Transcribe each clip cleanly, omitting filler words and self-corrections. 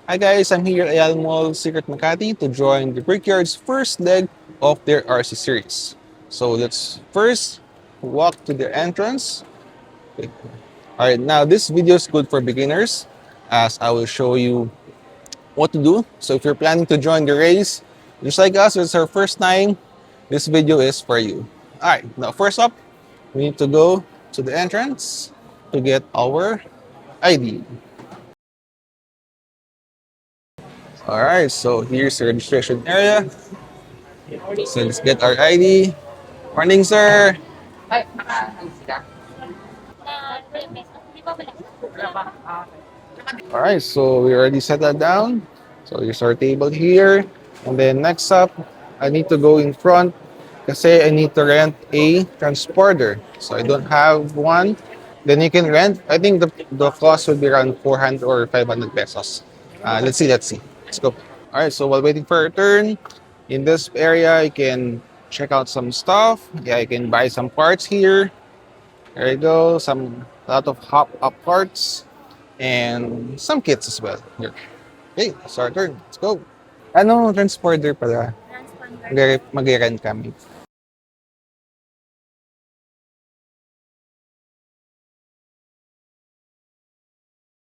Hi guys, I'm here at Ayala Mall Secret Makati to join the Brickyard's first leg of their RC series. So let's first walk to the entrance. Okay. Alright, now this video is good for beginners as I will show you what to do. So if you're planning to join the race, just like us, it's our first time, this video is for you. Alright, now first up, we need to go to the entrance to get our ID. Alright, so here's the registration area. So let's get our ID. Morning, sir. Alright, so we already set that down. So here's our table here. And then next up, I need to go in front kasi I need to rent a transporter. So I don't have one. Then you can rent. I think the cost would be around 400 or 500 pesos. Let's see. Let's go. Alright, so while waiting for our turn, in this area, you can check out some stuff. Yeah, you can buy some parts here. There you go. A lot of hop-up parts and some kits as well. Here. Okay, it's our turn. Let's go. Ano, transporter pala? Mag-rent kami.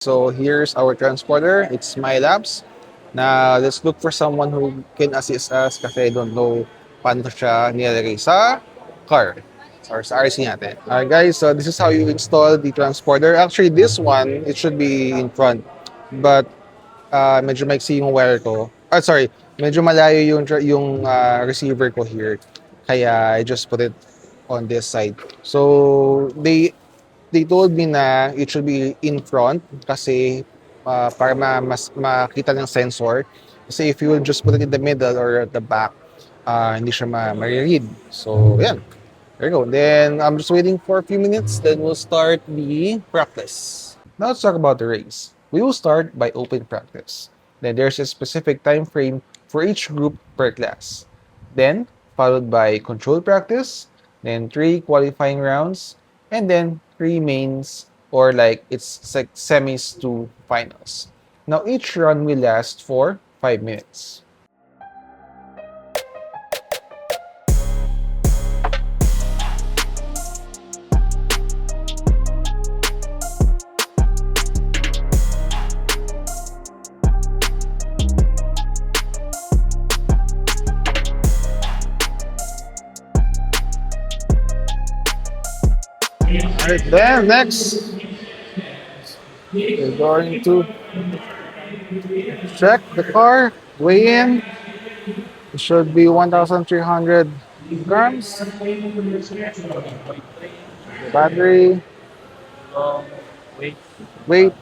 So here's our transporter. It's my labs. Now, let's look for someone who can assist us kasi I don't know paano siya nilalagay sa car or sa RC natin. Alright guys, so this is how you install the transporter. Actually, this one, it should be in front. But medyo maiksi yung wire ko. Sorry, medyo malayo yung receiver ko here. Kaya I just put it on this side. So they told me na it should be in front kasi para mas makita ng sensor. Kasi if you will just put it in the middle or at the back, hindi siya ma-read. So, yan. There you go. Then, I'm just waiting for a few minutes. Then, we'll start the practice. Now, let's talk about the race. We will start by open practice. Then, there's a specific time frame for each group per class. Then, followed by controlled practice. Then, 3 qualifying rounds. And then, 3 mains or like it's like semis to finals. Now, each run will last for 5 minutes. Alright, then next, we're going to check the car, weigh in. It should be 1,300 grams. The battery, weight,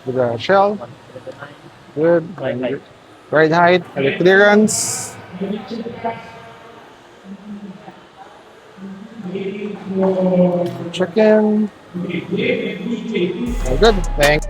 with the shell, good. And ride height, and the clearance. Check in. Good. Thanks.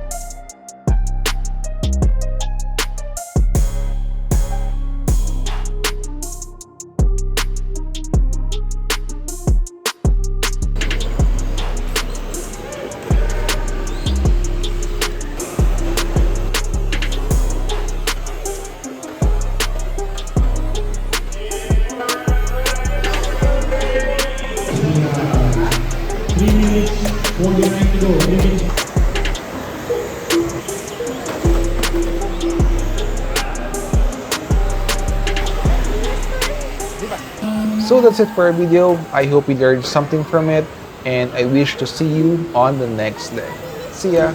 So that's it for our video. I hope you learned something from it, and I wish to see you on the next day. See ya!